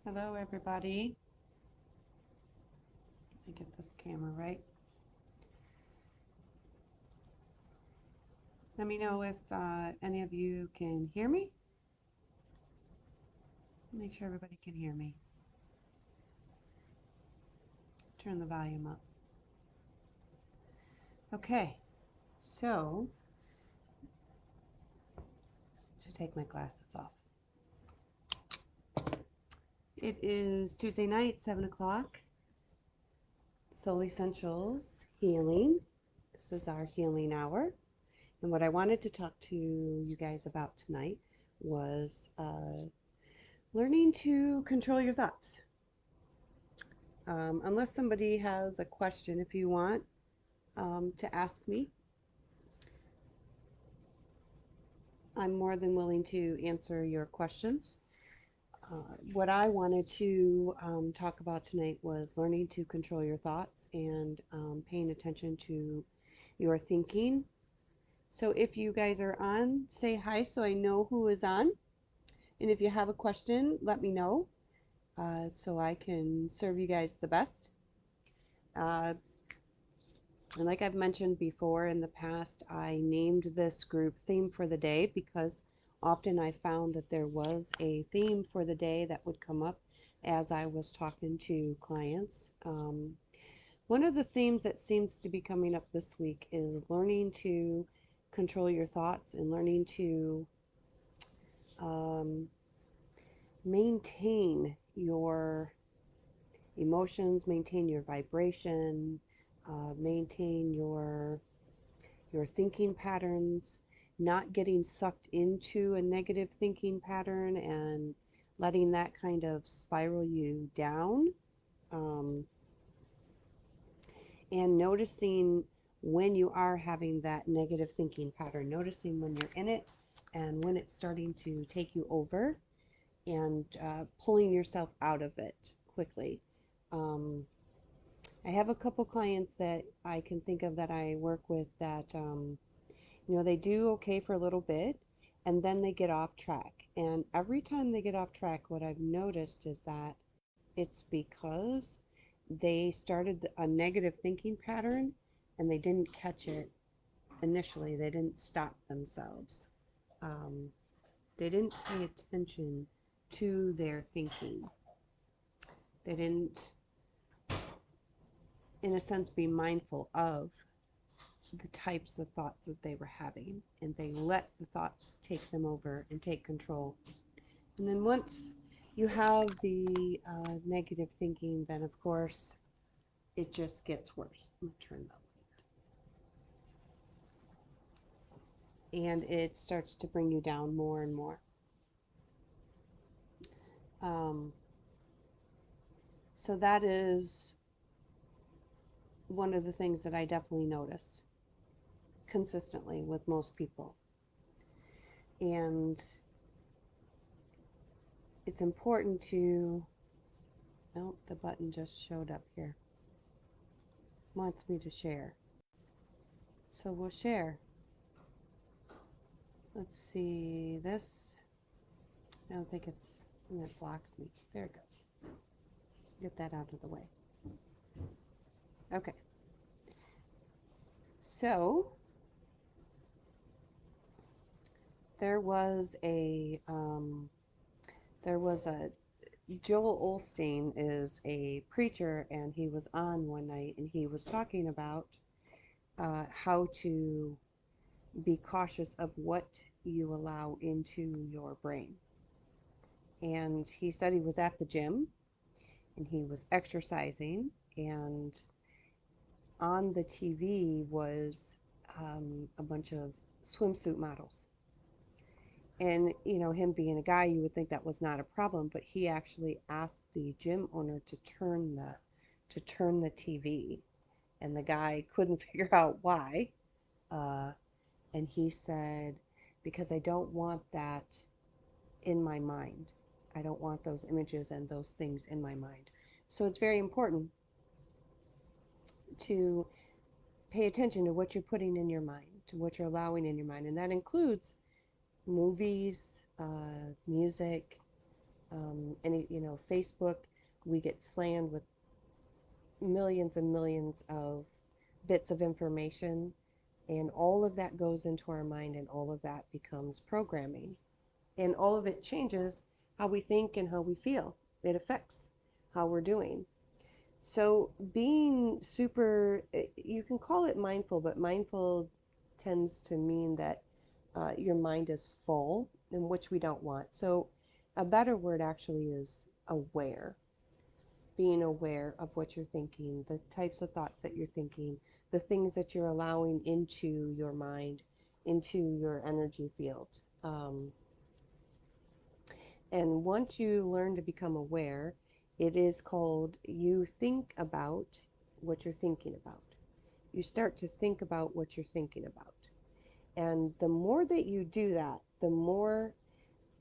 Hello, everybody. Let me get this camera right. Let me know if any of you can hear me. Make sure everybody can hear me. Turn the volume up. Okay, so to take my glasses off. It is Tuesday night, 7 o'clock. Soul Essentials Healing. This is our healing hour. And what I wanted to talk to you guys about tonight was learning to control your thoughts. Unless somebody has a question, if you want to ask me, I'm more than willing to answer your questions. What I wanted to talk about tonight was learning to control your thoughts and paying attention to your thinking. So if you guys are on, say hi so I know who is on. And if you have a question, let me know so I can serve you guys the best. And like I've mentioned before in the past, I named this group Theme for the Day because often I found that there was a theme for the day that would come up as I was talking to clients. One of the themes that seems to be coming up this week is learning to control your thoughts and learning to maintain your emotions, maintain your vibration, maintain your thinking patterns, not getting sucked into a negative thinking pattern and letting that kind of spiral you down, um, and noticing when you are having that negative thinking pattern, noticing when you're in it and when it's starting to take you over and pulling yourself out of it quickly. Um, I have a couple clients that I can think of that I work with that they do okay for a little bit and then they get off track. And every time they get off track, what I've noticed is that it's because they started a negative thinking pattern and they didn't catch it initially. They didn't stop themselves. Um, they didn't pay attention to their thinking. They didn't, in a sense, be mindful of the types of thoughts that they were having, and they let the thoughts take them over and take control. And then once you have the negative thinking, then of course it just gets worse. I'm gonna turn that light, and it starts to bring you down more and more. Um, so that is one of the things that I definitely notice consistently with most people, and it's important to. Oh, the button just showed up here. Wants me to share. So we'll share. Let's see this. I don't think it blocks me. There it goes. Get that out of the way. Okay. So there was a Joel Olstein is a preacher, and he was on one night, and he was talking about how to be cautious of what you allow into your brain. And he said he was at the gym and he was exercising, and on the TV was a bunch of swimsuit models. And, him being a guy, you would think that was not a problem, but he actually asked the gym owner to turn the TV, and the guy couldn't figure out why. Uh, and he said, because I don't want that in my mind. I don't want those images and those things in my mind. So it's very important to pay attention to what you're putting in your mind, to what you're allowing in your mind. And that includes movies, music, Facebook, we get slammed with millions and millions of bits of information, and all of that goes into our mind, and all of that becomes programming. And all of it changes how we think and how we feel. It affects how we're doing. So, being super, you can call it mindful, but mindful tends to mean that your mind is full, in which we don't want. So, a better word actually is aware. Being aware of what you're thinking, the types of thoughts that you're thinking, the things that you're allowing into your mind, into your energy field. Um, and once you learn to become aware, it is called you think about what you're thinking about. You start to think about what you're thinking about. And the more that you do that, the more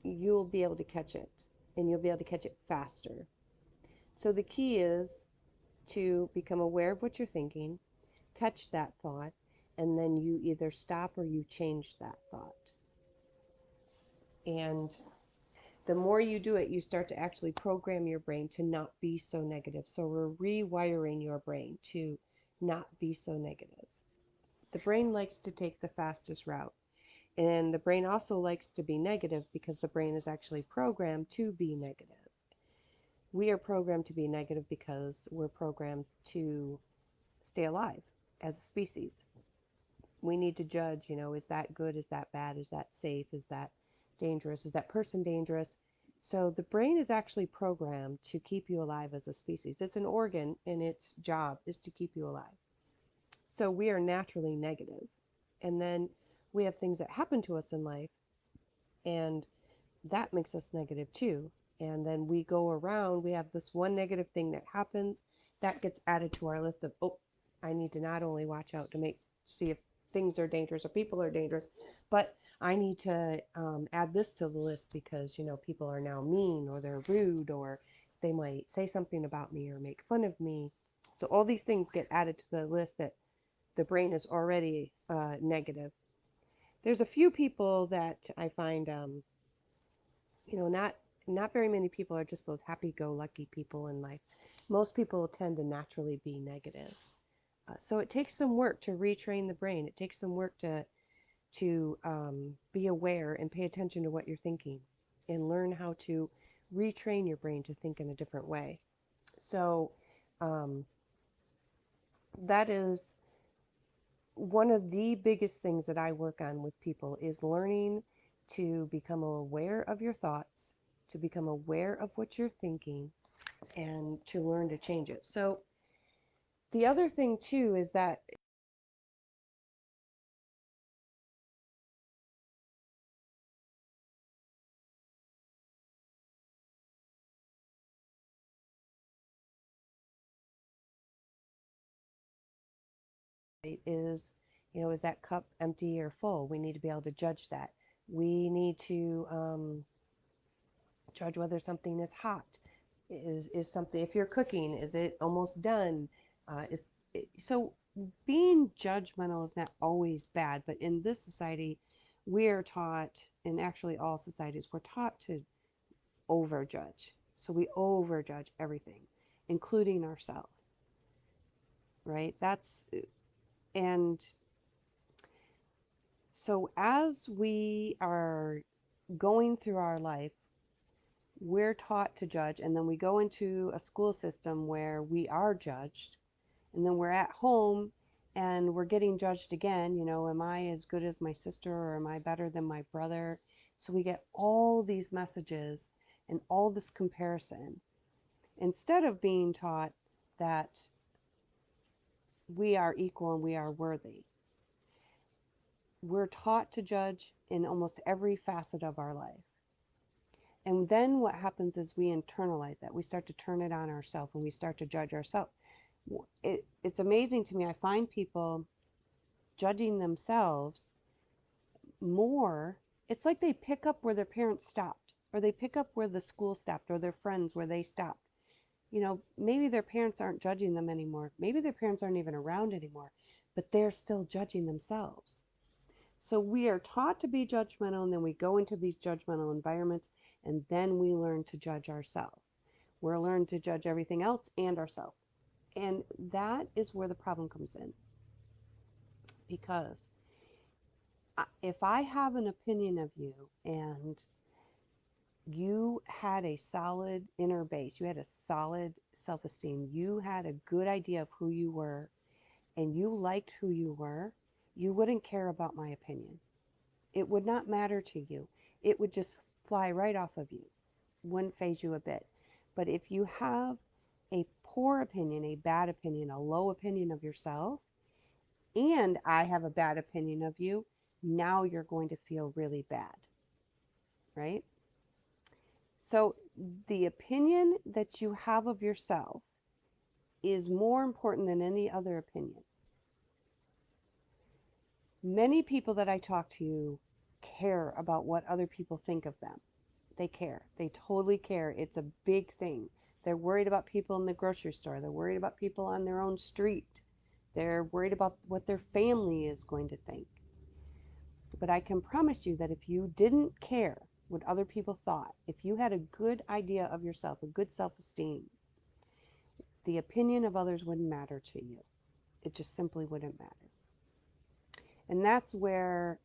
you'll be able to catch it, and you'll be able to catch it faster. So the key is to become aware of what you're thinking, catch that thought, and then you either stop or you change that thought. And the more you do it, you start to actually program your brain to not be so negative. So we're rewiring your brain to not be so negative. The brain likes to take the fastest route. And the brain also likes to be negative because the brain is actually programmed to be negative. We are programmed to be negative because we're programmed to stay alive as a species. We need to judge, is that good? Is that bad? Is that safe? Is that dangerous? Is that person dangerous? So the brain is actually programmed to keep you alive as a species. It's an organ, and its job is to keep you alive. So we are naturally negative. And then we have things that happen to us in life, and that makes us negative too. And then we go around, we have this one negative thing that happens that gets added to our list of, oh, I need to not only watch out to see if things are dangerous or people are dangerous, but I need to add this to the list because, people are now mean, or they're rude, or they might say something about me or make fun of me. So all these things get added to the list that the brain is already negative. There's a few people that I find not very many people are just those happy-go-lucky people in life. Most people tend to naturally be negative. So it takes some work to retrain the brain. It takes some work to be aware and pay attention to what you're thinking, and learn how to retrain your brain to think in a different way. So um, that is one of the biggest things that I work on with people, is learning to become aware of your thoughts, to become aware of what you're thinking, and to learn to change it. So the other thing too is that is, is that cup empty or full? We need to be able to judge that. We need to judge whether something is hot. Is something, if you're cooking, is it almost done? So being judgmental is not always bad, but in this society, we are taught, and actually all societies, we're taught to overjudge. So we overjudge everything, including ourselves, right? And so as we are going through our life, we're taught to judge, and then we go into a school system where we are judged, and then we're at home and we're getting judged again. Am I as good as my sister, or am I better than my brother? So we get all these messages and all this comparison, instead of being taught that we are equal and we are worthy. We're taught to judge in almost every facet of our life. And then what happens is we internalize that. We start to turn it on ourselves, and we start to judge ourselves. It's amazing to me. I find people judging themselves more. It's like they pick up where their parents stopped, or they pick up where the school stopped, or their friends where they stopped. Maybe their parents aren't judging them anymore. Maybe their parents aren't even around anymore, but they're still judging themselves. So we are taught to be judgmental, and then we go into these judgmental environments, And then we learn to judge ourselves. We're learned to judge everything else and ourselves. And that is where the problem comes in. Because if I have an opinion of you and you had a solid inner base, you had a solid self-esteem, you had a good idea of who you were, and you liked who you were, you wouldn't care about my opinion. It would not matter to you. It would just fly right off of you. Wouldn't phase you a bit. But if you have a poor opinion, a bad opinion, a low opinion of yourself, and I have a bad opinion of you, now you're going to feel really bad, right? So the opinion that you have of yourself is more important than any other opinion. Many people that I talk to care about what other people think of them. They care. They totally care. It's a big thing. They're worried about people in the grocery store. They're worried about people on their own street. They're worried about what their family is going to think. But I can promise you that if you didn't care what other people thought, if you had a good idea of yourself, a good self-esteem, the opinion of others wouldn't matter to you. It just simply wouldn't matter. And that's where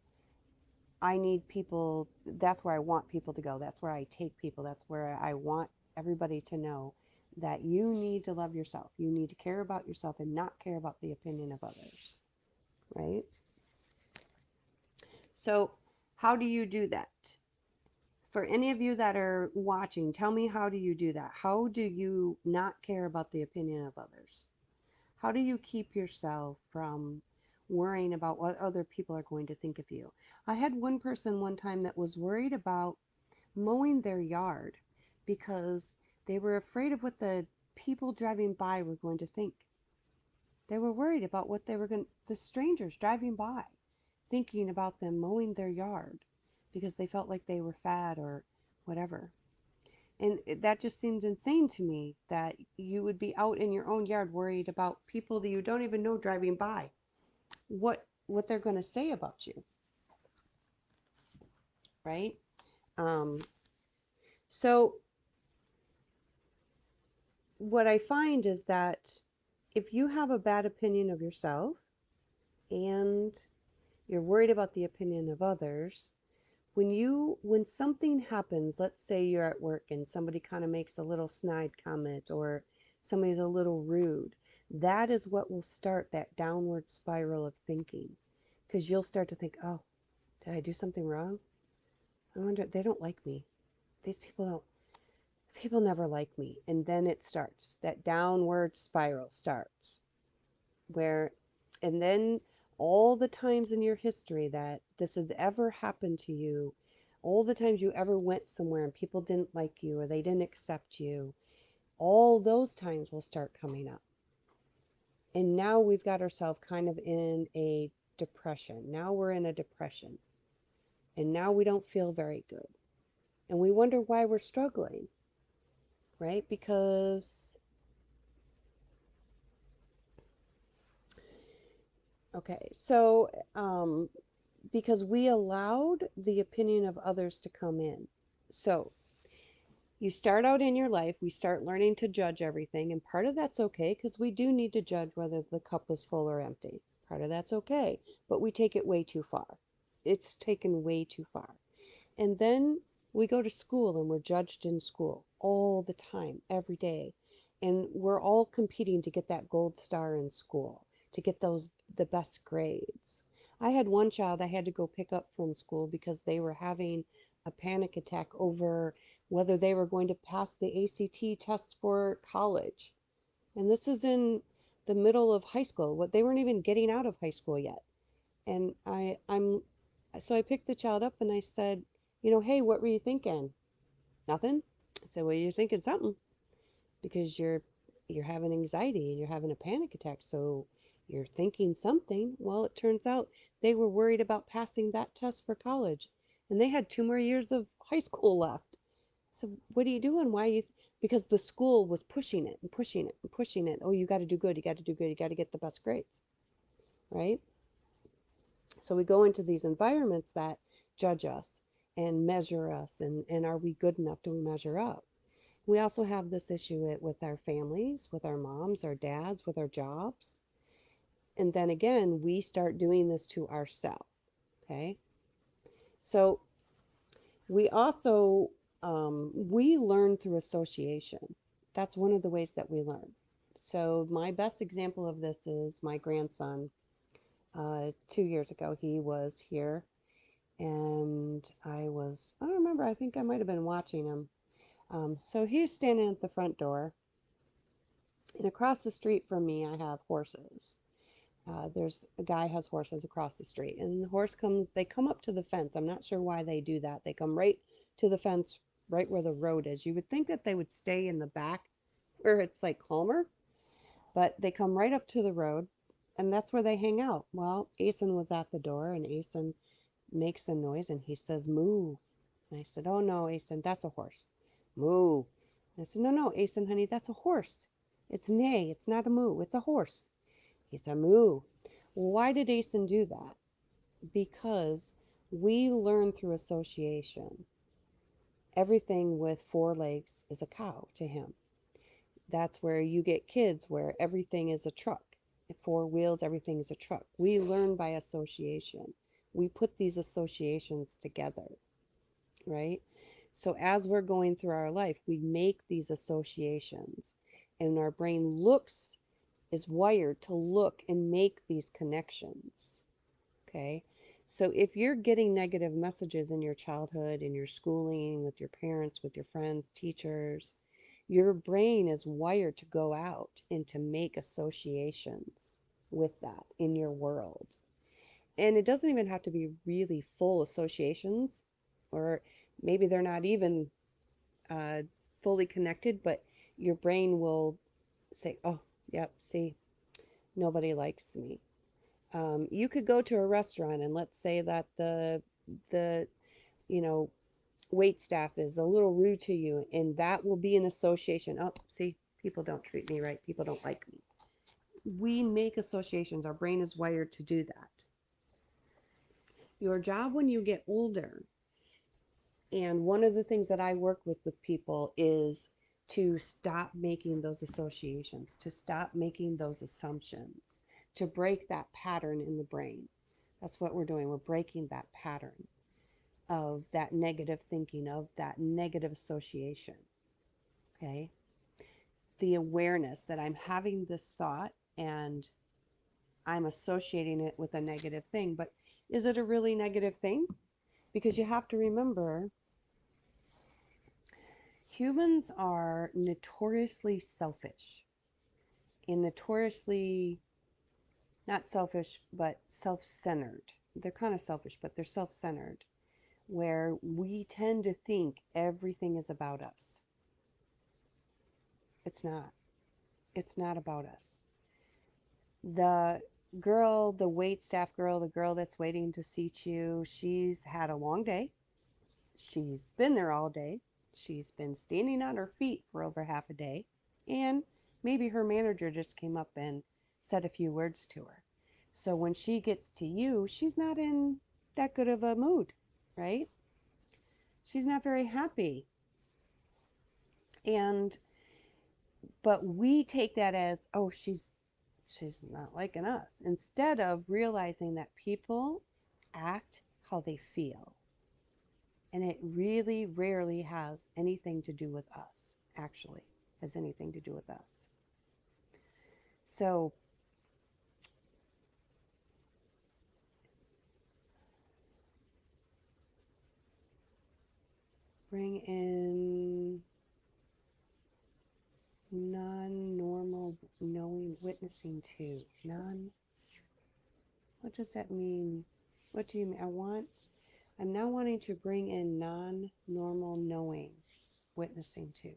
I need people, that's where I want people to go. That's where I take people. That's where I want everybody to know that you need to love yourself. You need to care about yourself and not care about the opinion of others, right? So, how do you do that? For any of you that are watching, tell me, how do you do that? How do you not care about the opinion of others? How do you keep yourself from worrying about what other people are going to think of you? I had one person one time that was worried about mowing their yard because they were afraid of what the people driving by were going to think. They were worried about what they were going to, the strangers driving by, thinking about them mowing their yard because they felt like they were fat or whatever. And that just seemed insane to me, that you would be out in your own yard worried about people that you don't even know driving by, what they're going to say about you, right? Um, so what I find is that if you have a bad opinion of yourself and you're worried about the opinion of others, when something happens, let's say you're at work and somebody kind of makes a little snide comment or somebody's a little rude, that is what will start that downward spiral of thinking, because you'll start to think, oh, did I do something wrong? I wonder, they don't like me. These people never like me. And then it starts, that downward spiral starts where, and then all the times in your history that this has ever happened to you, all the times you ever went somewhere and people didn't like you or they didn't accept you, all those times will start coming up. And now we've got ourselves kind of in a depression. Now we're in a depression. And now we don't feel very good. And we wonder why we're struggling, right? Okay, so because we allowed the opinion of others to come in. So you start out in your life, we start learning to judge everything, and part of that's okay because we do need to judge whether the cup is full or empty. Part of that's okay, but we take it way too far. It's taken way too far. And then we go to school and we're judged in school all the time, every day. And we're all competing to get that gold star in school, to get the best grades. I had one child I had to go pick up from school because they were having a panic attack over whether they were going to pass the ACT test for college. And this is in the middle of high school. What, they weren't even getting out of high school yet. And so I picked the child up and I said, hey, what were you thinking? Nothing. I said, well, you're thinking something because you're having anxiety and you're having a panic attack. So you're thinking something. Well, it turns out they were worried about passing that test for college and they had 2 more years of high school left. So what are you doing? Why are you? Because the school was pushing it and pushing it and pushing it. Oh, you got to do good. You got to do good. You got to get the best grades, right? So we go into these environments that judge us, and measure us, and are we good enough? Do we measure up? We also have this issue with our families, with our moms, our dads, with our jobs. And then again, we start doing this to ourselves. Okay. So we also we learn through association. That's one of the ways that we learn. So my best example of this is my grandson. 2 years ago, he was here, and I don't remember, I think I might have been watching him. So he's standing at the front door, and across the street from me, I have horses. There's a guy has horses across the street, and the horse comes. They come up to the fence. I'm not sure why they do that. They come right to the fence, right where the road is. You would think that they would stay in the back, where it's like calmer, but they come right up to the road, and that's where they hang out. Well, Asen was at the door, and Asen makes a noise, and he says, "Moo." And I said, "Oh no, Asen, that's a horse." "Moo." And I said, "No, no, Asen, honey, that's a horse. It's neigh. It's not a moo. It's a horse." He said, "Moo." Why did Asen do that? Because we learn through association. Everything with four legs is a cow to him. That's where you get kids where everything is a truck. Four wheels, everything is a truck. We learn by association. We put these associations together, right? So as we're going through our life, we make these associations, and our brain is wired to look and make these connections. Okay. So if you're getting negative messages in your childhood, in your schooling, with your parents, with your friends, teachers, your brain is wired to go out and to make associations with that in your world. And it doesn't even have to be really full associations, or maybe they're not even uh, fully connected, but your brain will say, "Oh, yep, see, nobody likes me." You could go to a restaurant, and let's say that the you know wait staff is a little rude to you, and that will be an association. "Oh, see, people don't treat me right. People don't like me." We make associations. Our brain is wired to do that. Your job when you get older, and one of the things that I work with people is to stop making those associations, to stop making those assumptions, to break that pattern in the brain. That's what we're doing. We're breaking that pattern of that negative thinking, of that negative association. Okay. The awareness that I'm having this thought and I'm associating it with a negative thing. But is it a really negative thing? Because you have to remember, humans are notoriously selfish, and notoriously not selfish, but self centered. They're kind of selfish, but they're self centered, where we tend to think everything is about us. It's not. It's not about us. The the wait staff girl, the girl that's waiting to seat you, she's had a long day. She's been there all day. She's been standing on her feet for over half a day. And maybe her manager just came up and said a few words to her. So when she gets to you, she's not in that good of a mood, right? She's not very happy. And but we take that as, oh, she's not liking us, instead of realizing that people act how they feel, and it really rarely has anything to do with us. Actually has anything to do with us. So bring in non-normal knowing, witnessing to non. What does that mean? What do you mean? I'm now wanting to bring in non-normal knowing, witnessing to.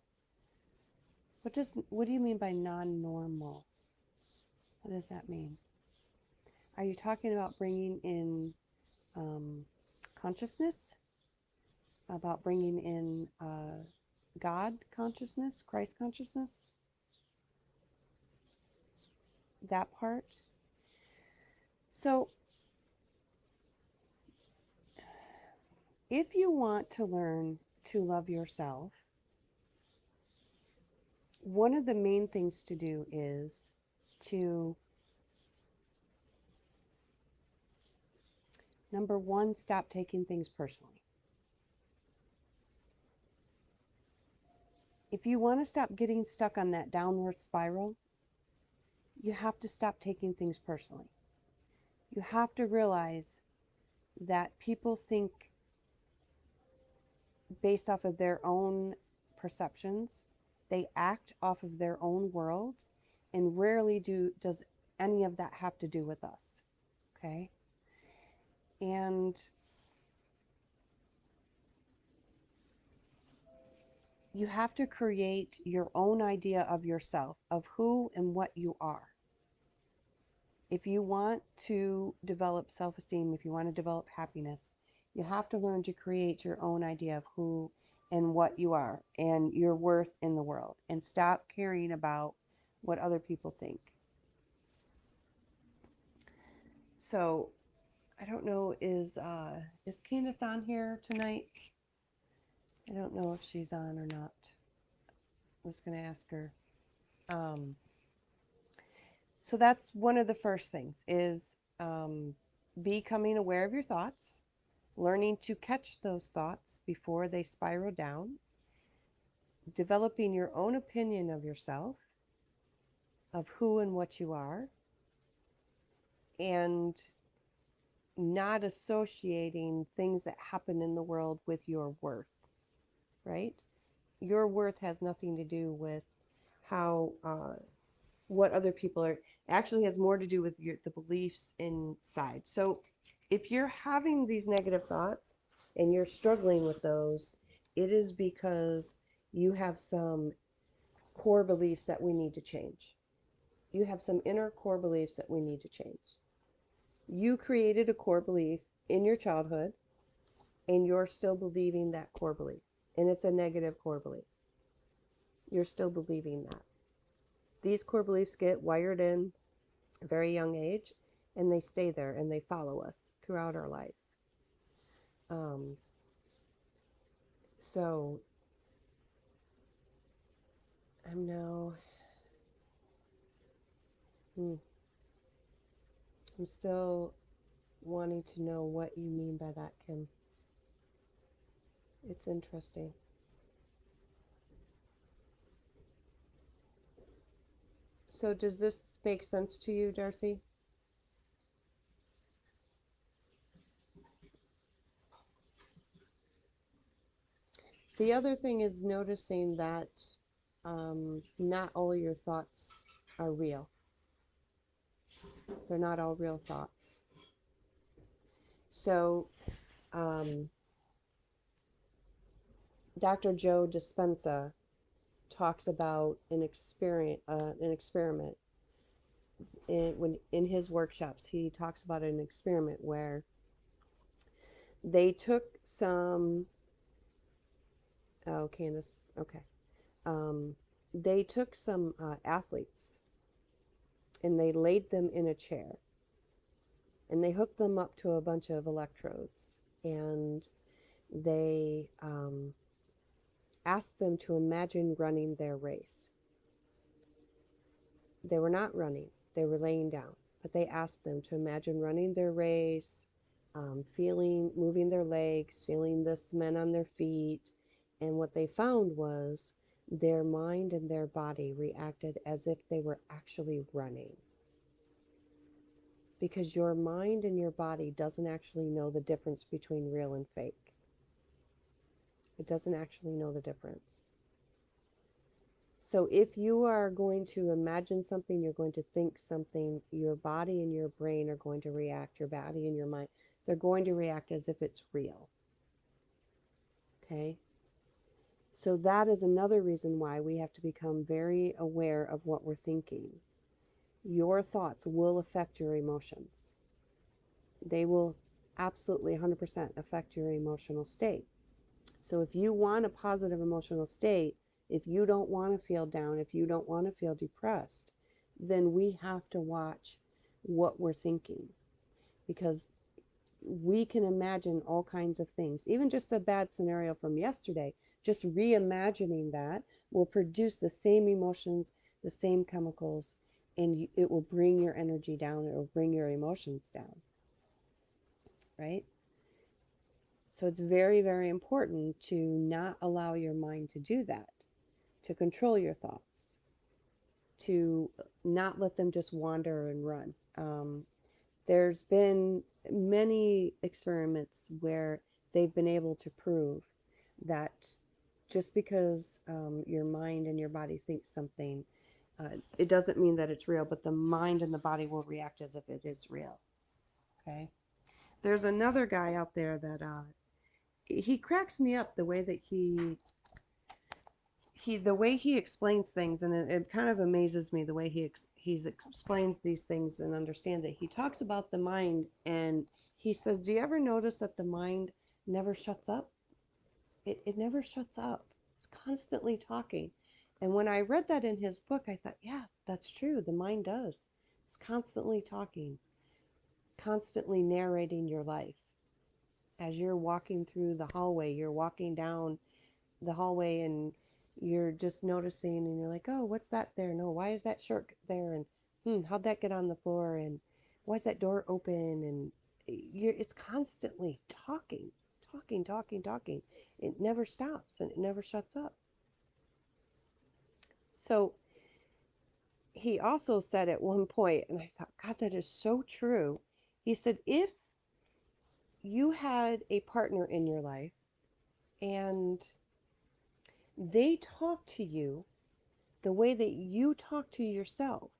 What do you mean by non-normal? What does that mean? Are you talking about bringing in consciousness? About bringing in God consciousness, Christ consciousness? That part? So if you want to learn to love yourself, one of the main things to do is to, number one, stop taking things personally. If you want to stop getting stuck on that downward spiral, you have to stop taking things personally. You have to realize that people think based off of their own perceptions, they act off of their own world, and rarely does any of that have to do with us. Okay? And you have to create your own idea of yourself, of who and what you are. If you want to develop self-esteem, if you want to develop happiness, you have to learn to create your own idea of who and what you are and your worth in the world, and stop caring about what other people think. So, I don't know, is Candace on here tonight? I don't know if she's on or not. I was going to ask her. Um, so that's one of the first things is becoming aware of your thoughts, learning to catch those thoughts before they spiral down, developing your own opinion of yourself, of who and what you are, and not associating things that happen in the world with your worth, right? Your worth has nothing to do with how what other people are. Actually has more to do with the beliefs inside. So if you're having these negative thoughts and you're struggling with those, it is because you have some core beliefs that we need to change. You have some inner core beliefs that we need to change. You created a core belief in your childhood, and you're still believing that core belief. And it's a negative core belief. You're still believing that. These core beliefs get wired in a very young age, and they stay there and they follow us throughout our life. Um, so I'm now, I'm still wanting to know what you mean by that, Kim. It's interesting. So does this make sense to you, Darcy? The other thing is noticing that not all your thoughts are real. They're not all real thoughts. So Dr. Joe Dispenza talks about an experiment in his workshops. He talks about an experiment where they took some. Oh, Candace. Okay. They took some athletes and they laid them in a chair and they hooked them up to a bunch of electrodes, and they asked them to imagine running their race. They were not running, they were laying down, but they asked them to imagine running their race, moving their legs, feeling the cement on their feet. And what they found was their mind and their body reacted as if they were actually running. Because your mind and your body doesn't actually know the difference between real and fake. It doesn't actually know the difference. So if you are going to imagine something, you're going to think something, your body and your brain are going to react, your body and your mind, they're going to react as if it's real. Okay? So that is another reason why we have to become very aware of what we're thinking. Your thoughts will affect your emotions. They will absolutely 100% affect your emotional state. So if you want a positive emotional state, if you don't want to feel down, if you don't want to feel depressed, then we have to watch what we're thinking, because we can imagine all kinds of things. Even just a bad scenario from yesterday, just reimagining that will produce the same emotions, the same chemicals, and it will bring your energy down. It will bring your emotions down, right? So it's very, very important to not allow your mind to do that, to control your thoughts, to not let them just wander and run. There's been many experiments where they've been able to prove that just because your mind and your body think something, it doesn't mean that it's real, but the mind and the body will react as if it is real. Okay. There's another guy out there that he cracks me up the way that the way he explains things, and it kind of amazes me the way he explains these things and understands it. He talks about the mind, and he says, "Do you ever notice that the mind never shuts up? It never shuts up. It's constantly talking." And when I read that in his book, I thought, yeah, that's true. The mind does. It's constantly talking, constantly narrating your life. As you're walking through the hallway, you're walking down the hallway and you're just noticing and you're like, oh, what's that there? No, why is that shirt there? And how'd that get on the floor? And why is that door open? And it's constantly talking, talking, talking, talking. It never stops and it never shuts up. So he also said at one point, and I thought, God, that is so true. He said, if you had a partner in your life and they talk to you the way that you talk to yourself,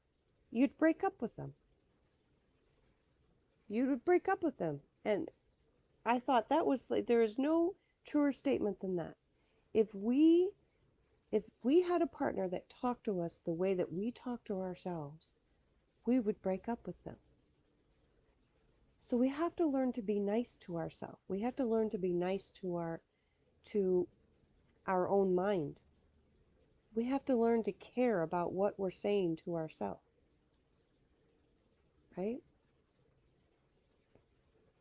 you'd break up with them. You would break up with them. And I thought that was like, there is no truer statement than that. If we had a partner that talked to us the way that we talk to ourselves, we would break up with them. So we have to learn to be nice to ourselves. We have to learn to be nice to our own mind. We have to learn to care about what we're saying to ourselves, right?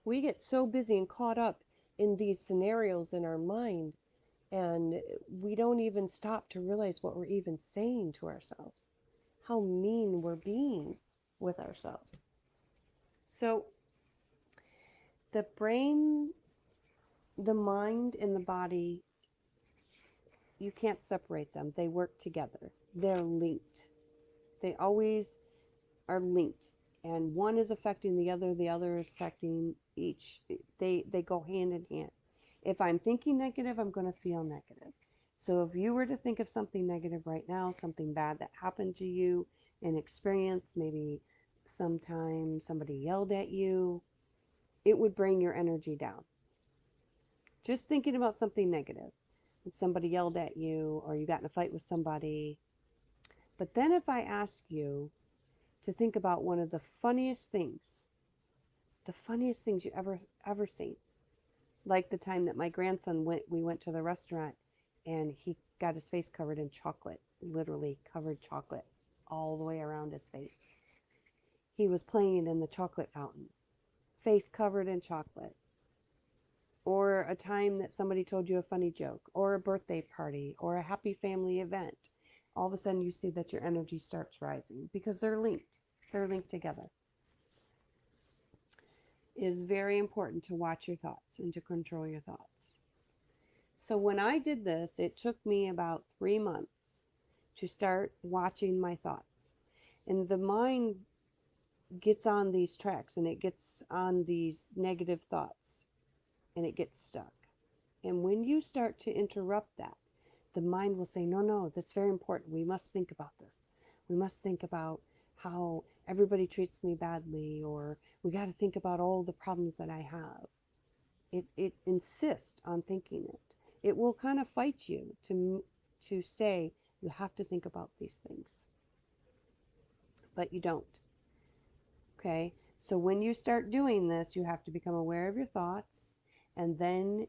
We get so busy and caught up in these scenarios in our mind, and we don't even stop to realize what we're even saying to ourselves, how mean we're being with ourselves. So the brain, the mind, and the body, you can't separate them. They work together. They're linked. They always are linked. And one is affecting the other is affecting each. They go hand in hand. If I'm thinking negative, I'm going to feel negative. So if you were to think of something negative right now, something bad that happened to you, an experience, maybe sometime somebody yelled at you, it would bring your energy down. Just thinking about something negative. And somebody yelled at you or you got in a fight with somebody. But then if I ask you to think about one of the funniest things you ever seen, like the time that my grandson we went to the restaurant and he got his face covered in chocolate, literally covered chocolate all the way around his face. He was playing in the chocolate fountain, face covered in chocolate. Or a time that somebody told you a funny joke, or a birthday party, or a happy family event. All of a sudden you see that your energy starts rising because they're linked. They're linked together. It is very important to watch your thoughts and to control your thoughts. So when I did this, it took me about 3 months to start watching my thoughts. And the mind gets on these tracks and it gets on these negative thoughts and it gets stuck. And when you start to interrupt that, the mind will say, no, no, that's very important. We must think about this. We must think about how everybody treats me badly, or we got to think about all the problems that I have. It insists on thinking it. It will kind of fight you to say you have to think about these things, but you don't. Okay? So when you start doing this, you have to become aware of your thoughts, and then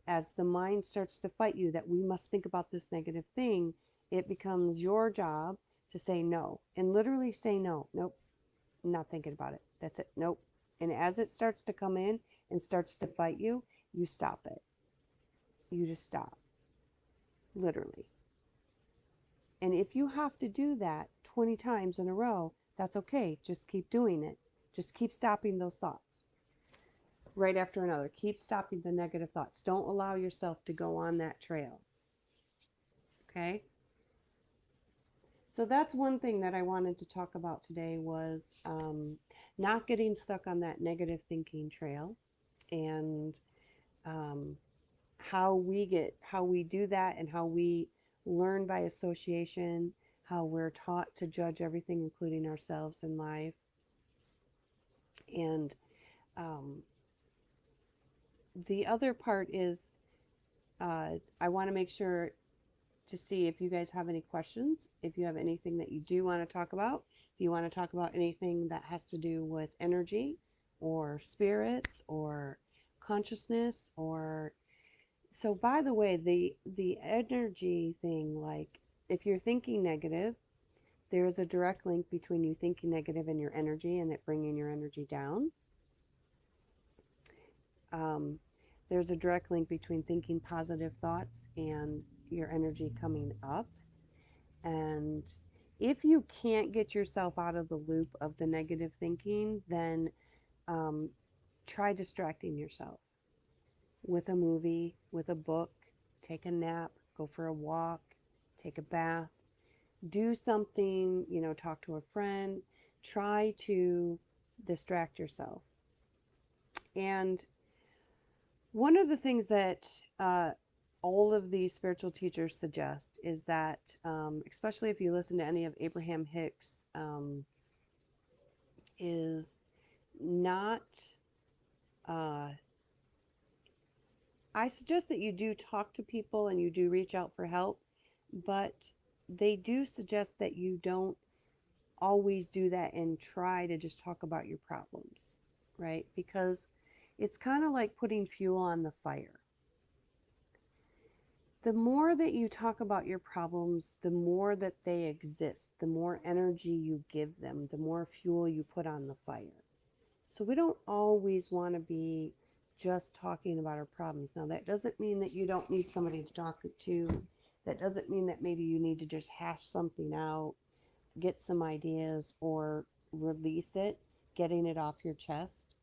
as the mind starts to fight you that we must think about this negative thing, it becomes your job to say no, and literally say no. Nope, I'm not thinking about it. That's it. Nope. And as it starts to come in and starts to fight you stop it. You just stop, literally. And if you have to do that 20 times in a row, that's okay. Just keep doing it. Just keep stopping those thoughts right after another. Keep stopping the negative thoughts. Don't allow yourself to go on that trail. Okay? So that's one thing that I wanted to talk about today was not getting stuck on that negative thinking trail, and um, how we do that, and how we learn by association, how we're taught to judge everything, including ourselves in life. And um, the other part is I want to make sure to see if you guys have any questions, if you have anything that you do want to talk about, if you want to talk about anything that has to do with energy or spirits or consciousness. Or so, by the way, the energy thing, like if you're thinking negative, there's a direct link between you thinking negative and your energy, and it bringing your energy down. um, there's a direct link between thinking positive thoughts and your energy coming up. And if you can't get yourself out of the loop of the negative thinking, then um, try distracting yourself with a movie, with a book, take a nap, go for a walk, take a bath, do something, talk to a friend, try to distract yourself. And one of the things that all of these spiritual teachers suggest is that, especially if you listen to any of Abraham Hicks, is not, uh, I suggest that you do talk to people and you do reach out for help, but they do suggest that you don't always do that and try to just talk about your problems, right? Because it's kind of like putting fuel on the fire. The more that you talk about your problems, the more that they exist, the more energy you give them, the more fuel you put on the fire. So we don't always want to be just talking about our problems. Now, that doesn't mean that you don't need somebody to talk to. That doesn't mean that maybe you need to just hash something out, get some ideas, or release it, getting it off your chest.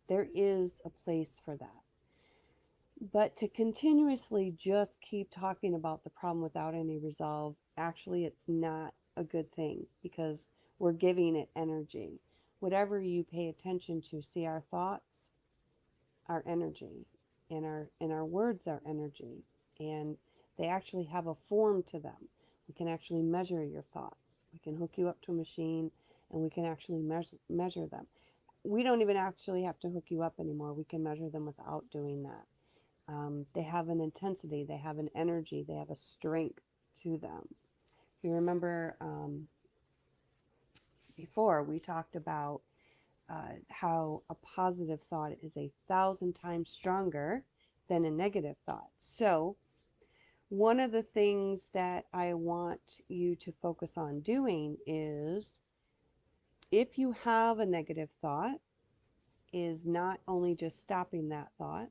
There is a place for that. But to continuously just keep talking about the problem without any resolve, actually, it's not a good thing, because we're giving it energy. Whatever you pay attention to, see, our thoughts are energy, and our words are energy, and they actually have a form to them. We can actually measure your thoughts. We can hook you up to a machine, and we can actually measure them. We don't even actually have to hook you up anymore. We can measure them without doing that. They have an intensity, they have an energy, they have a strength to them. If you remember, before we talked about how a positive thought is 1,000 times stronger than a negative thought. So, one of the things that I want you to focus on doing is, if you have a negative thought, is not only just stopping that thought.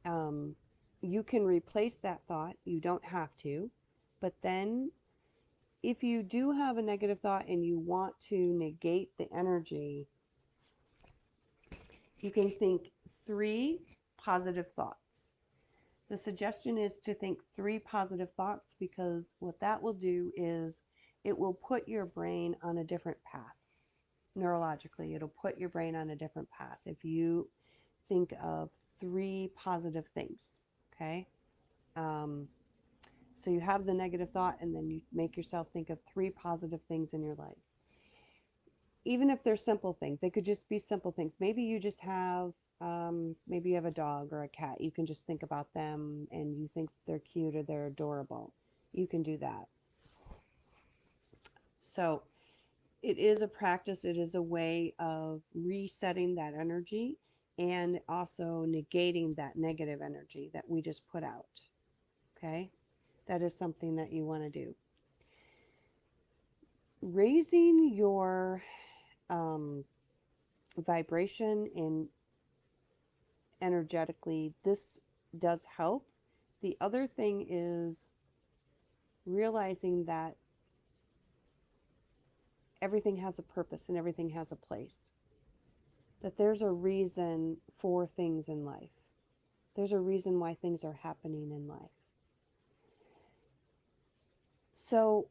Um, you can replace that thought. You don't have to. But then, if you do have a negative thought and you want to negate the energy, you can think 3 positive thoughts. The suggestion is to think 3 positive thoughts, because what that will do is it will put your brain on a different path. Neurologically, it'll put your brain on a different path if you think of 3 positive things. Okay? Um, So you have the negative thought, and then you make yourself think of 3 positive things in your life. Even if they're simple things, they could just be simple things. Maybe you just have, maybe you have a dog or a cat. You can just think about them and you think they're cute or they're adorable. You can do that. So it is a practice, it is a way of resetting that energy and also negating that negative energy that we just put out. Okay? That is something that you want to do. Raising your um, vibration and energetically, this does help. The other thing is realizing that everything has a purpose and everything has a place, that there's a reason for things in life. There's a reason why things are happening in life. So,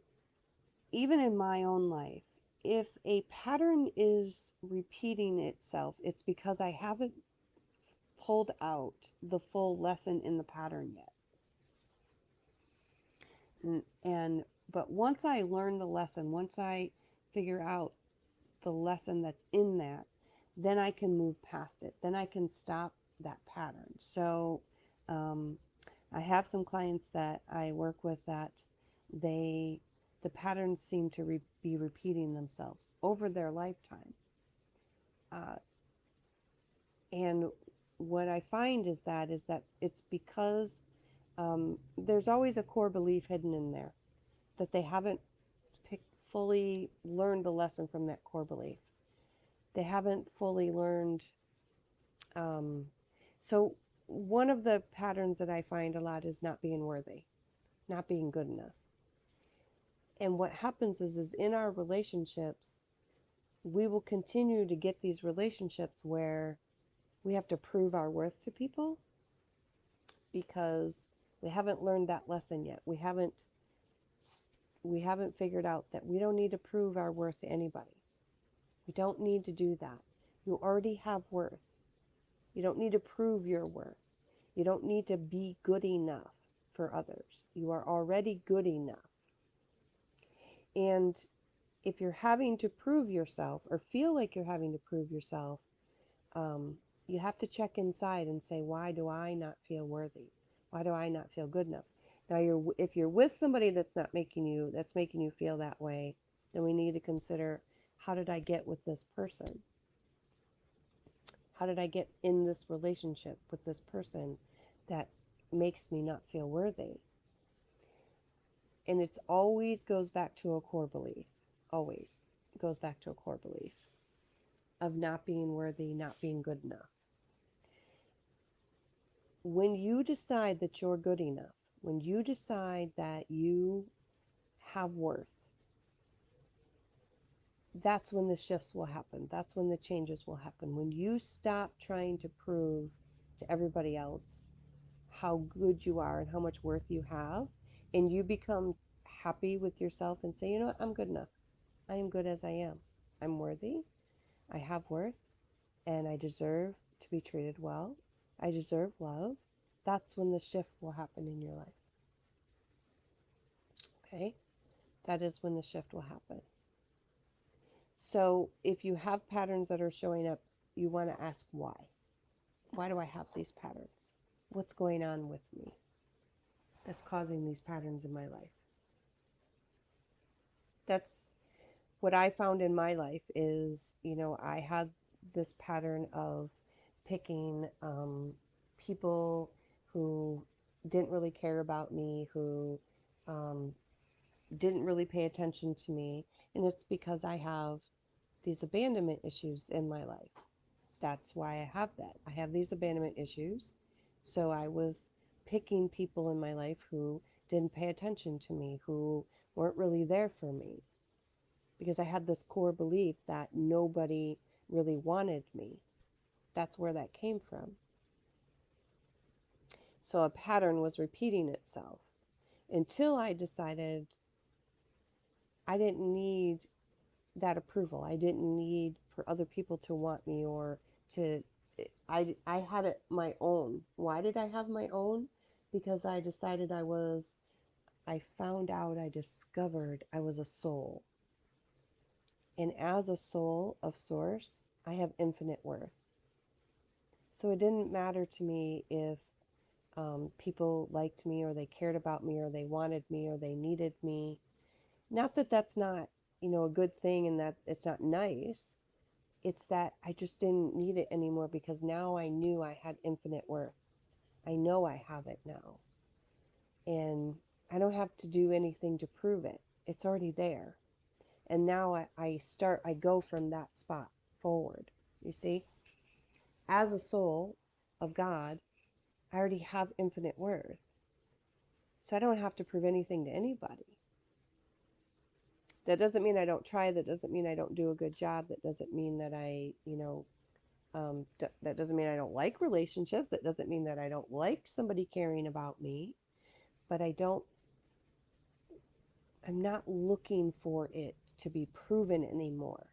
even in my own life, if a pattern is repeating itself, it's because I haven't pulled out the full lesson in the pattern yet. But once I learn the lesson, once I figure out the lesson that's in that, then I can move past it. Then I can stop that pattern. So um, I have some clients that I work with that the patterns seem to be repeating themselves over their lifetime. Uh, and what I find is that it's because there's always a core belief hidden in there that they haven't fully learned the lesson from that core belief. They haven't fully learned. Um, so one of the patterns that I find a lot is not being worthy, not being good enough. And what happens is in our relationships, we will continue to get these relationships where we have to prove our worth to people because we haven't learned that lesson yet. We haven't figured out that we don't need to prove our worth to anybody. We don't need to do that. You already have worth. You don't need to prove your worth. You don't need to be good enough for others. You are already good enough. And if you're having to prove yourself or feel like you're having to prove yourself, um, you have to check inside and say, why do I not feel worthy? Why do I not feel good enough? Now, if you're with somebody that's making you feel that way, then we need to consider, how did I get with this person? How did I get in this relationship with this person that makes me not feel worthy? And it always goes back to a core belief. Always goes back to a core belief of not being worthy, not being good enough. When you decide that you're good enough, when you decide that you have worth, that's when the shifts will happen. That's when the changes will happen. When you stop trying to prove to everybody else how good you are and how much worth you have, and you become happy with yourself and say, you know what, I'm good enough. I am good as I am. I'm worthy. I have worth, and I deserve to be treated well. I deserve love. That's when the shift will happen in your life. Okay? That is when the shift will happen. So if you have patterns that are showing up, you want to ask why. Why do I have these patterns? What's going on with me that's causing these patterns in my life? That's what I found in my life is, I had this pattern of picking people who didn't really care about me, who um, didn't really pay attention to me. And it's because I have these abandonment issues in my life. That's why I have that. I have these abandonment issues. So I was picking people in my life who didn't pay attention to me, who weren't really there for me, because I had this core belief that nobody really wanted me. That's where that came from. So a pattern was repeating itself until I decided I didn't need that approval. I didn't need for other people to want me or to, I had it my own. Why did I have my own? Because I decided I found out, I discovered I was a soul. And as a soul of source, I have infinite worth. So it didn't matter to me if people liked me or they cared about me or they wanted me or they needed me. Not that that's not, a good thing and that it's not nice. It's that I just didn't need it anymore because now I knew I had infinite worth. I know I have it now. And I don't have to do anything to prove it. It's already there. And now I go from that spot forward. You see, as a soul of God, I already have infinite worth. So I don't have to prove anything to anybody. That doesn't mean I don't try. That doesn't mean I don't do a good job. That doesn't mean that that doesn't mean I don't like relationships. That doesn't mean that I don't like somebody caring about me. But I'm not looking for it to be proven anymore.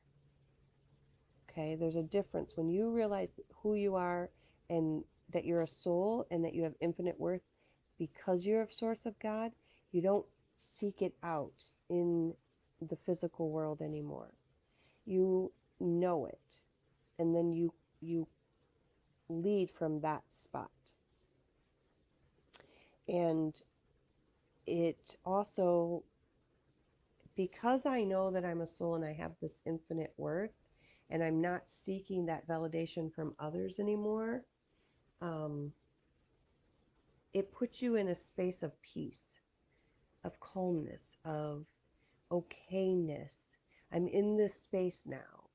Okay, there's a difference when you realize who you are and that you're a soul and that you have infinite worth because you're a source of God. You don't seek it out in the physical world anymore. You know it, and then you lead from that spot. And it also, because I know that I'm a soul and I have this infinite worth, and I'm not seeking that validation from others anymore, um, it puts you in a space of peace, of calmness, of okayness. I'm in this space now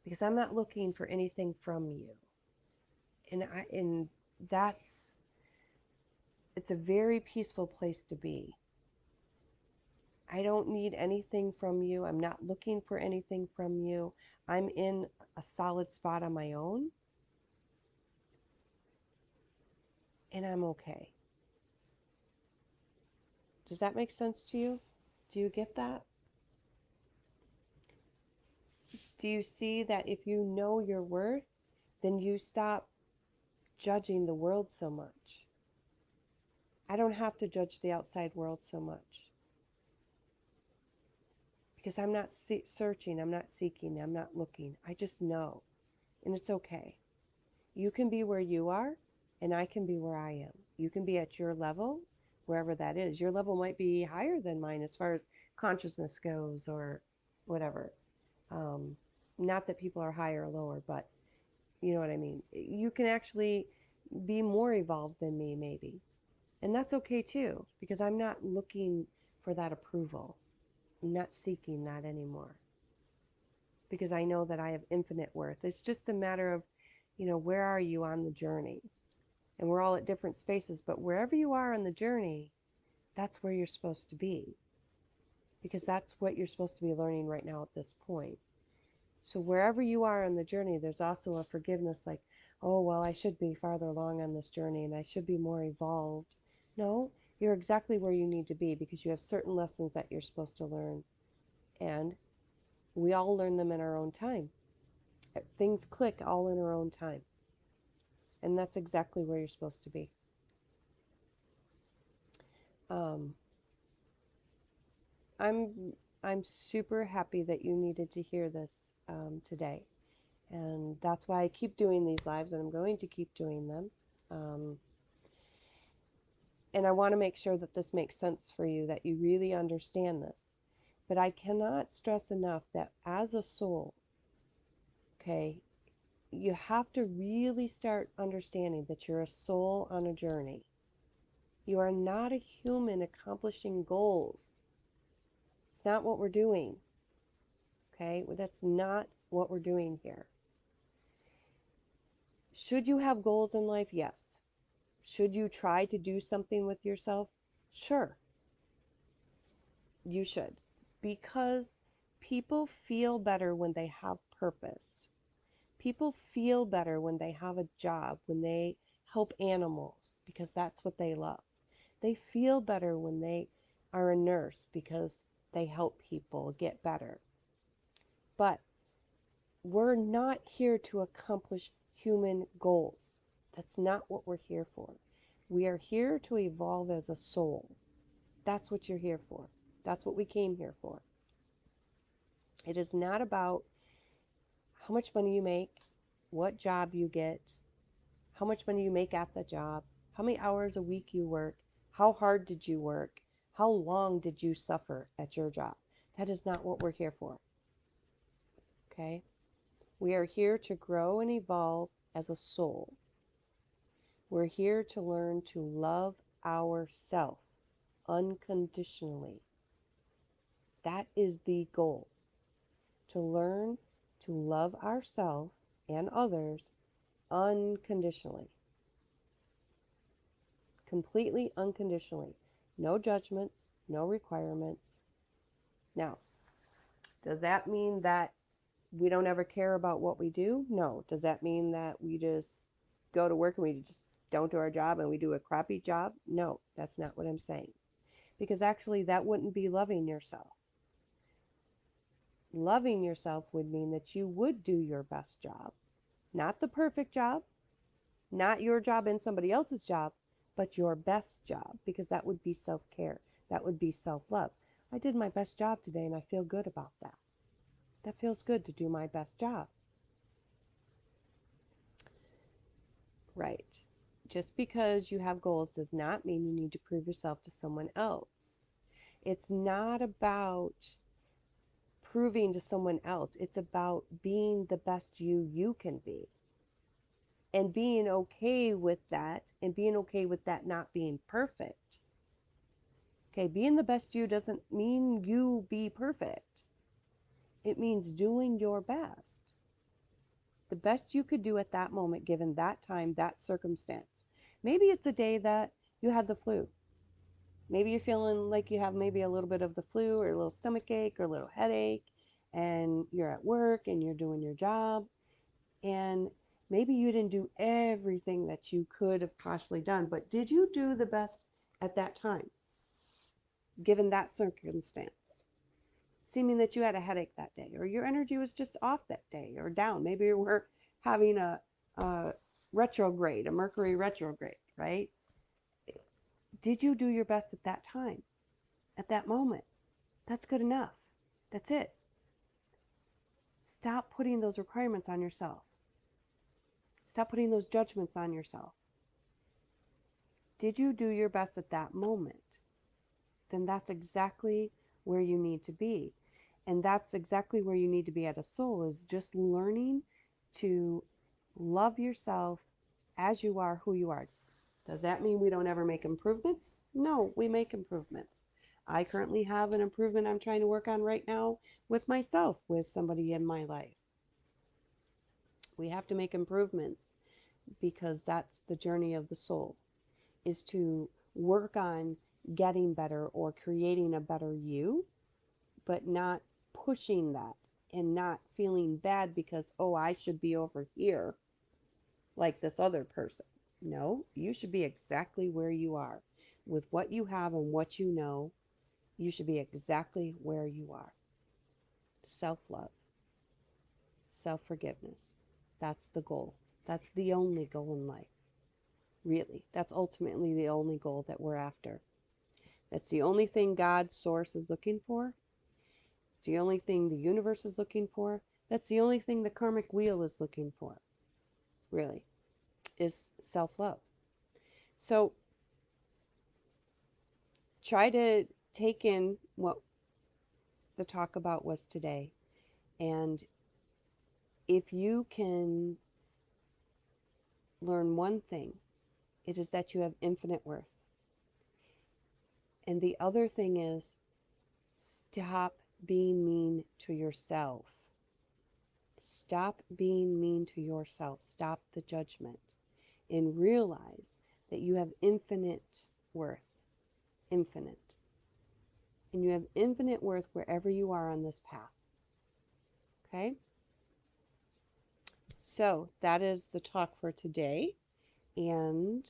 because I'm not looking for anything from you. And that's it's a very peaceful place to be. I don't need anything from you. I'm not looking for anything from you. I'm in a solid spot on my own and I'm okay. Does that make sense to you? Do you get that? Do you see that if you know your worth, then you stop judging the world so much? I don't have to judge the outside world so much because I'm not searching, I'm not seeking, I'm not looking. I just know, and it's okay. You can be where you are, and I can be where I am. You can be at your level, wherever that is. Your level might be higher than mine as far as consciousness goes or whatever. Um, Not that people are higher or lower, but you know what I mean. You can actually be more evolved than me, maybe. And that's okay too, because I'm not looking for that approval. I'm not seeking that anymore because I know that I have infinite worth. It's just a matter of, where are you on the journey? And we're all at different spaces, but wherever you are on the journey, that's where you're supposed to be because that's what you're supposed to be learning right now at this point. So wherever you are on the journey, there's also a forgiveness like, oh, well, I should be farther along on this journey and I should be more evolved. No, you're exactly where you need to be because you have certain lessons that you're supposed to learn. And we all learn them in our own time. Things click all in our own time. And that's exactly where you're supposed to be. Um, I'm I'm super happy that you needed to hear this today. And that's why I keep doing these lives, and I'm going to keep doing them. Um, and I want to make sure that this makes sense for you, that you really understand this. But I cannot stress enough that as a soul, okay, you have to really start understanding that you're a soul on a journey. You are not a human accomplishing goals. It's not what we're doing, okay? That's not what we're doing here. Should you have goals in life? Yes. Should you try to do something with yourself? Sure, you should. Because people feel better when they have purpose. People feel better when they have a job, when they help animals, because that's what they love. They feel better when they are a nurse because they help people get better. But we're not here to accomplish human goals. That's not what we're here for. We are here to evolve as a soul. That's what you're here for. That's what we came here for. It is not about how much money you make, what job you get, how much money you make at the job, how many hours a week you work, how hard did you work, how long did you suffer at your job. That is not what we're here for. Okay? We are here to grow and evolve as a soul. We're here to learn to love ourself unconditionally. That is the goal. To learn to love ourselves and others unconditionally, completely unconditionally. No judgments, no requirements. Now, does that mean that we don't ever care about what we do? No. Does that mean that we just go to work and we just don't do our job and we do a crappy job? No, that's not what I'm saying. Because actually, that wouldn't be loving yourself. Loving yourself would mean that you would do your best job, not the perfect job, not your job and somebody else's job, but your best job, because that would be self care. That would be self love. I did my best job today and I feel good about that. That feels good to do my best job. Right. Just because you have goals does not mean you need to prove yourself to someone else. It's not about proving to someone else. It's about being the best you can be and being okay with that and being okay with that not being perfect. Okay, being the best you doesn't mean you be perfect. It means doing your best. The best you could do at that moment, given that time, that circumstance. Maybe it's a day that you had the flu. Maybe you're feeling like you have maybe a little bit of the flu or a little stomach ache or a little headache, and you're at work and you're doing your job, and maybe you didn't do everything that you could have possibly done, but did you do the best at that time, given that circumstance? Seeming that you had a headache that day, or your energy was just off that day, or down. Maybe you were having a retrograde, a Mercury retrograde, right? Did you do your best at that time, at that moment? That's good enough. That's it. Stop putting those requirements on yourself. Stop putting those judgments on yourself. Did you do your best at that moment? Then that's exactly where you need to be. And that's exactly where you need to be at a soul, is just learning to love yourself as you are, who you are. Does that mean we don't ever make improvements? No, we make improvements. I currently have an improvement I'm trying to work on right now with myself, with somebody in my life. We have to make improvements because that's the journey of the soul, is to work on getting better or creating a better you, but not pushing that and not feeling bad because, oh, I should be over here like this other person. No, you should be exactly where you are with what you have and what you know. You should be exactly where you are. Self love, self forgiveness. That's the goal. That's the only goal in life. Really. That's ultimately the only goal that we're after. That's the only thing God's source is looking for. It's the only thing the universe is looking for. That's the only thing the karmic wheel is looking for, really, is self love. So try to take in what the talk about was today. And if you can learn one thing, it is that you have infinite worth. And the other thing is, stop being mean to yourself. Stop being mean to yourself. Stop the judgment and realize that you have infinite worth. Infinite. And you have infinite worth wherever you are on this path. Okay? So that is the talk for today. And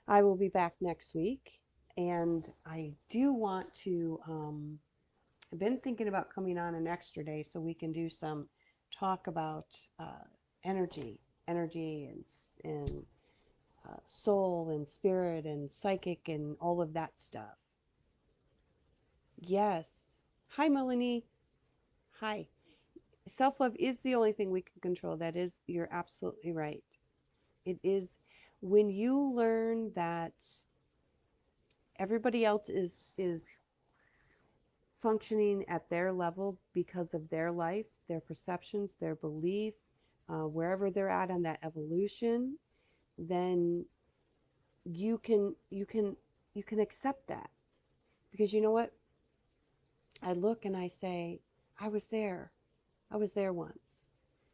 I will be back next week. And I do want to, I've been thinking about coming on an extra day so we can do some talk about energy, and soul and spirit and psychic and all of that stuff. Yes. Hi, Melanie. Hi. Self love is the only thing we can control. That is, you're absolutely right. It is when you learn that everybody else is functioning at their level because of their life, their perceptions, their belief, wherever they're at on that evolution, then you can accept that, because you know what? I look and I say, I was there. I was there once.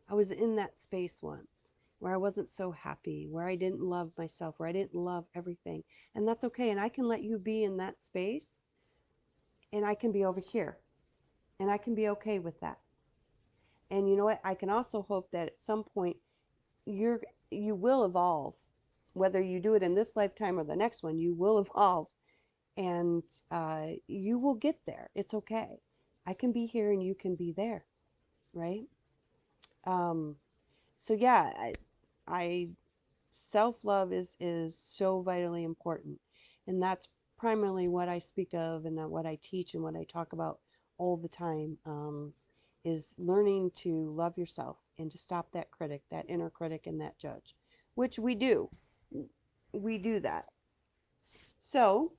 I was in that space once where I wasn't so happy, where I didn't love myself, where I didn't love everything. And that's okay. And I can let you be in that space and I can be over here and I can be okay with that. And you know what? I can also hope that at some point you're you will evolve. Whether you do it in this lifetime or the next one, you will evolve and you will get there. It's okay. I can be here and you can be there, right? Um, so yeah, I self love is so vitally important, and that's primarily what I speak of and that what I teach and what I talk about all the time. Is learning to love yourself and to stop that critic, that inner critic, and that judge, which we do. We do that. So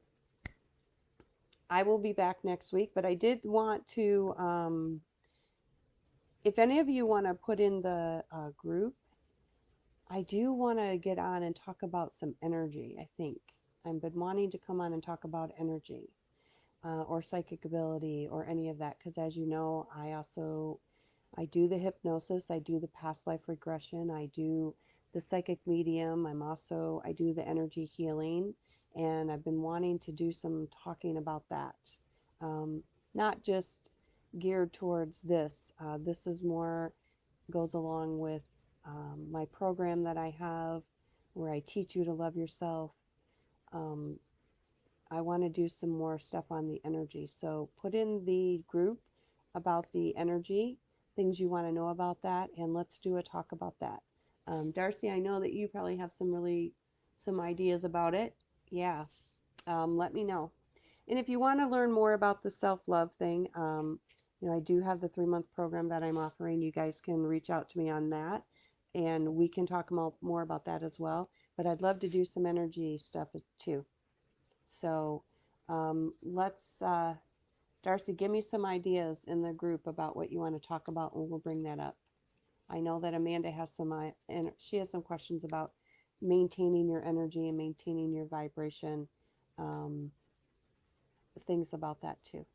I will be back next week, but I did want to, if any of you want to put in the group, I do want to get on and talk about some energy, I think. I've been wanting to come on and talk about energy or psychic ability or any of that because as you know, I do the hypnosis, I do the past life regression, I do the psychic medium, I do the energy healing, and I've been wanting to do some talking about that. Um, Not just geared towards this. This is more goes along with my program that I have where I teach you to love yourself. Um, I want to do some more stuff on the energy. So put in the group about the energy, things you want to know about that, and let's do a talk about that. Darcy, I know that you probably have some ideas about it. Yeah, let me know. And if you want to learn more about the self love thing, I do have the 3 month program that I'm offering. You guys can reach out to me on that, and we can talk more about that as well. But I'd love to do some energy stuff too. So Darcy, give me some ideas in the group about what you want to talk about, and we'll bring that up. I know that Amanda has and she has some questions about maintaining your energy and maintaining your vibration, um, things about that too.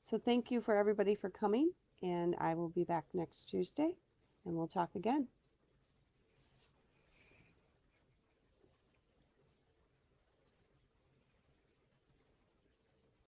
So thank you for everybody for coming, and I will be back next Tuesday, and we'll talk again.